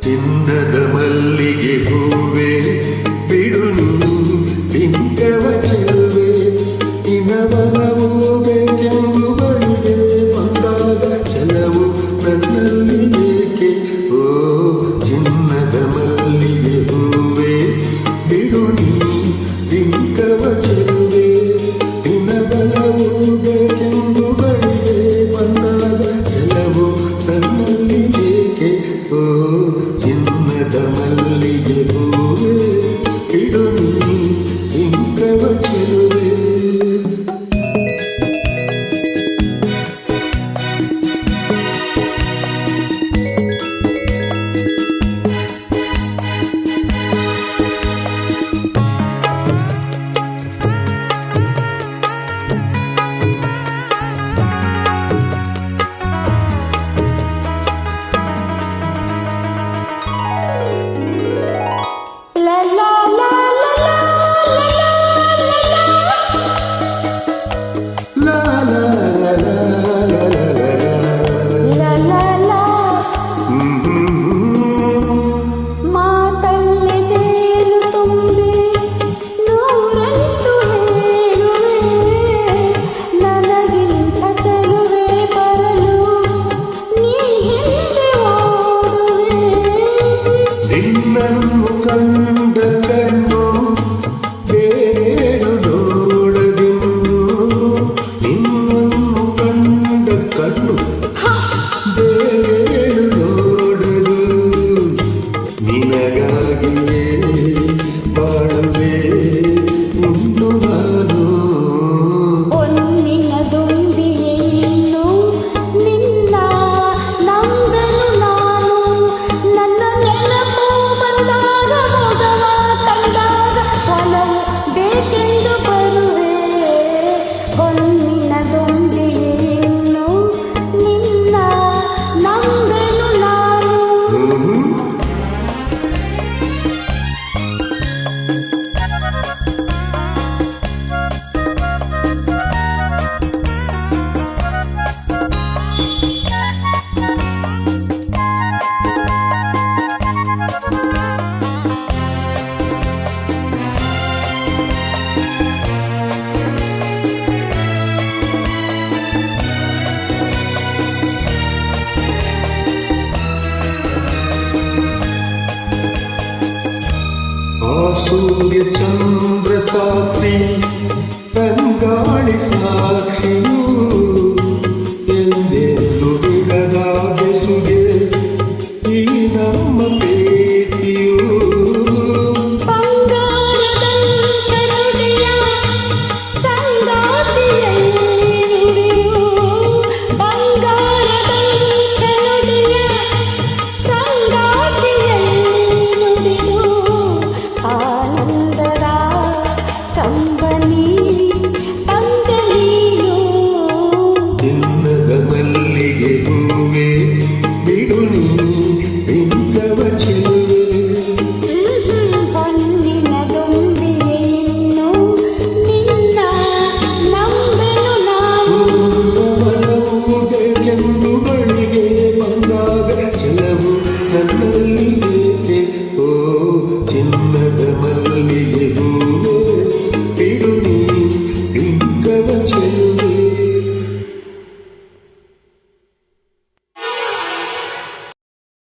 ಚಿನ್ನದ ಮಲ್ಲಿಗೆ ಹೂವೆ ಬಿಡು ಬಿಂಕವ ಚೆಲುವೆ ಇನವನವು ಬೇಕೆಂದು ಬಳಿಗೆ ಬಂದಾಗ ಚೆಲವು ನನ್ನಲ್ಲಿ ಏಕೆ ಓ ಚಿನ್ನದ ಮಲ್ಲಿಗೆ ಹೂವೆ ಬಿಡು ಬಿಂಕವ ಚೆಲುವೆ ಇನವನವು ಬೇಕೆಂದು ಬಳಿಗೆ ಬಂದಾಗ ಚೆಲವು ನನ್ನಲ್ಲಿ ಏಕೆ ಓ ಚಿನ್ನದ ಮಲ್ಲಿಗೆ ಹೂವೆ ಬಿಡು ಬಿಂಕವ ಚೆಲುವೆ ನಿನ್ನನ್ನು ಕಂಡ ಕಣ್ಣು ಬೇರು ನೋಡದಿನ್ನು ನಿನ್ನನ್ನು ಕಂಡ ಕಣ್ಣು ಬೇರು ನೋಡದು ನಿನಗಾಗಿಯೇ ಬಾಳುವೆ ಇನ್ನು ನಾನು ಒಂದಿನ ದುಂಬಿಯೇ ಇನ್ನು ನಿನ್ನ ನಂಬಲು ನಾನು ನನ್ನ ನೆನಪು ಬಂದಾಗ ಮೊದಲ ಕಂಡಾಗ ಒಲವು ಬೇಕೆಂದು ಬರುವೆ ಒಂದಿನ ದುಂಬಿಯೇ ಇನ್ನು ನಿನ್ನ ನಂಬಲು ನಾನು ಸೂರ್ಯ ಚಂದ್ರ ಸಾಕ್ಷಿ ತಂಗಾಳಿ ಸಾಕ್ಷಿಯು ಎಂದೆಂದು ಬಿಡದ ಬೆಸುಗೆ ಈ ನಮ್ಮ ಪ್ರೀತಿಯು ಬಂಗಾರದಂತ ನುಡಿಯ ಸಂಗಾತಿಯಲ್ಲಿ ನುಡಿಯು ಬಂಗಾರದಂತ ನುಡಿಯ ಸಂಗಾತಿಯಲ್ಲಿ ನುಡಿಯು ಆನಂದದ ಕಂಬನಿ ತಂದೆ ನೀನು ಚಿನ್ನದ ಮಲ್ಲಿಗೆ ಹೂವೆ ಬಿಡು ಬಿಂಕವ ಚೆಲುವೆ ಹೊನ್ನಿನ ದುಂಬಿಯೇ ಇನ್ನು ನಿನ್ನ ನಂಬಲು ನಾನು ಬೇಕೆಂದು ಬಳಿಗೆ ಬಂದಾಗ ಚೆಲವು ನನ್ನಲ್ಲಿ